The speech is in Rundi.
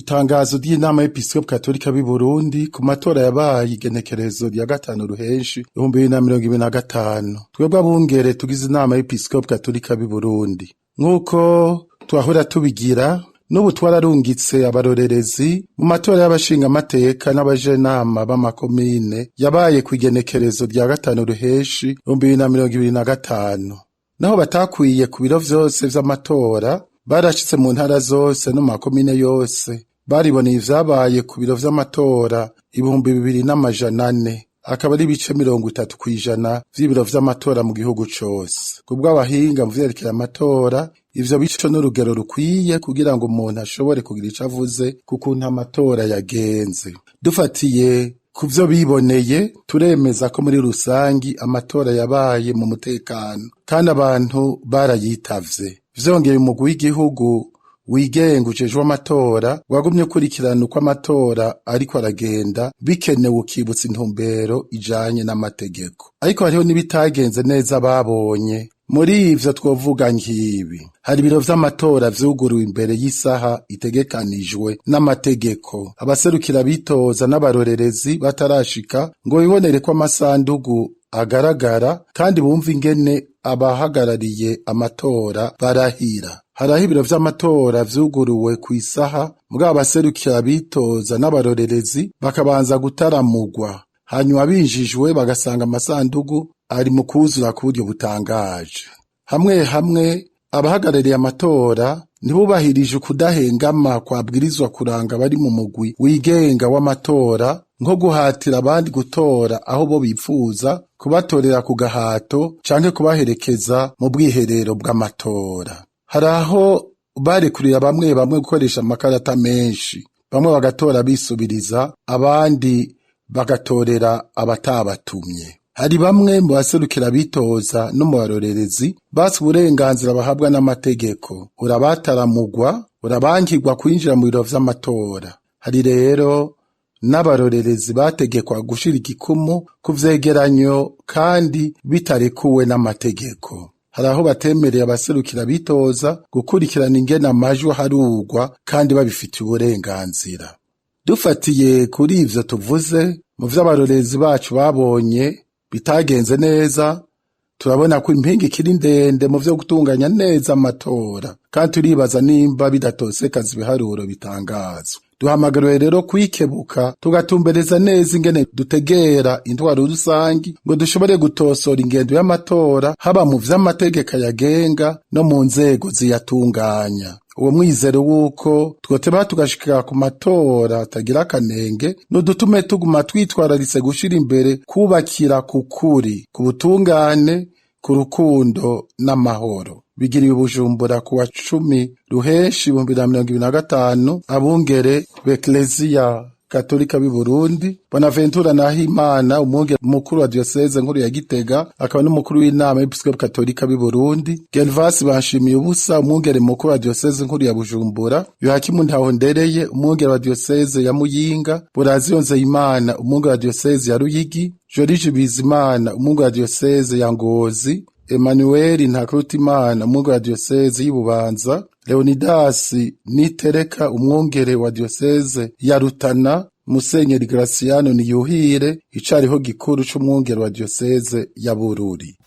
Itangazo ry'inama y'Episkopi Katolika b'i Burundi ku matora yabaye igenekerezo rya 5 Ruheshi 2025. Twebwe abungere tugize inama y'Episkopi Katolika b'i Burundi. Nk'uko twahora tubigira, n'ubu twararungitse abarorerezi mu matora y'abashinga amateka n'abajenama b'amakomine yabaye ku igenekerezo rya 5 Ruheshi 2025. Naho batakwiye ku biro vyose vy'amatora, barashitse mu ntara zose no mu makomine yose, bariboneye ivyabaye ku biro vy'amatora 2,400, akaba ari ibice 30% vy'ibiro vy'amatora mu gihugu cose. Kubw'abahinga mu vyerekeye amatora, ivyo bico n'urugero rukwiye kugira ngo umuntu ashobore kugira ico avuze ku kuntu amatora yagenze. Dufatiye ku vyo biboneye, turemeza ko muri rusangi amatora yabaye mu mutekano, kandi abantu barayitavye. Vyongeye umugwi w'igihugu wigenga ujejwe amatora wagumye ukurikirana uko amatora ariko aragenda, bikenewe ukibutsa intumbero ijanye n'amategeko. Ariko hariho n'ibitagenze neza babonye. Muri ivyo twovuga nk'ibi: hari ibiro vy'amatora vyuguruwe imbere y'isaha itegekanijwe n'amategeko, abaserukira bitoza n'abarorerezi batarashika ngo bibonere ko amasandugu agaragara kandi bumva ingene abahagarariye amatora barahira. Hariho ibiro vy'amatora vyuguruwe kw'isaha, mugabo abaserukira bitoza n'abarorerezi bakabanza gutaramurwa, hanyuma binjijwe bagasanga amasandugu ari mu kuzura ku buryo butangaje. Hamwe hamwe abahagarariye amatora ntibubahirije ukudahengama kwabwirizwa kuranga bari mu mugwi wigenga w'amatora, nko guhatira abandi gutora aho bo bipfuza, kubatorera ku gahato canke kubaherekeza mu bwiherero bw'amatora. Hari aho barekurira bamwe gukoresha amakarata menshi, bamwe bagatora bisubiriza, abandi bagatorera abatabatumye. Hari bamwe mu baserukira bitoza no mu barorerezi basi uburenganzira bahabwa n'amategeko, urabataramugwa, urabangirwa kwinjira mu biro vy'amatora. Hari rero n'abarorerezi bategekwa gushira igikumu ku vyegeranyo kandi bitarekuwe n'amategeko. Hari aho batemereye abaserukira bitoza gukurikirana ingene amajwi harugwa kandi babifitiye uburenganzira. Dufatiye kuri ivyo tuvuze, mu vy'abarorerezi bacu babonye bitagenze neza, turabona ko impinga ikiri ndende mu vyo gutunganya neza amatora, kandi turibaza nimba bidatosekaza ibiharuro bitangazwa. Duhamagariwe rero kwikebuka, tugatumbereza neza ingene dutegera intwaro rusangi ngo dushobore gutosora ingendo y'amatora, haba mu vy'amategeko yagenga no mu nzego ziyatunganya. Uwo mwizero wuko twoteba tugashika ku matora atagira akanenge, nudutume tuguma twitwararitse gushira imbere kubakira ku kuri, ku butungane, ku rukundo n'amahoro. Bigiriwe i Bujumbura ku wa 10 Ruheshi 2025, abungere b'Eklezia Katolika b'i Burundi, Bonaventura Nahimana, umwungere mukuru wa diocese nkuru ya Gitega, akaba n'umukuru w'inama y'Episkopi Katolika b'i Burundi, Gervasi Banshimiye ubusa, umwungere mukuru wa diocese nkuru ya Bujumbura, Yohakimu Ntahondereye, umwungere wa diocese ya Muyinga, Buraziyo Nzeyimana, umwungere wa diocese ya Ruyigi, Joriji Bizimana, umwungere wa diocese ya Ngozi, Emmanuel Ntakirutimana, umwungere wa diocese y'Ibubanza, Leonidas Nitereka, umwungere wa diocese ya Rutana, Musenyeri Graciano Niyuhire, icariho gikuru c'umwungere wa diocese ya Bururi.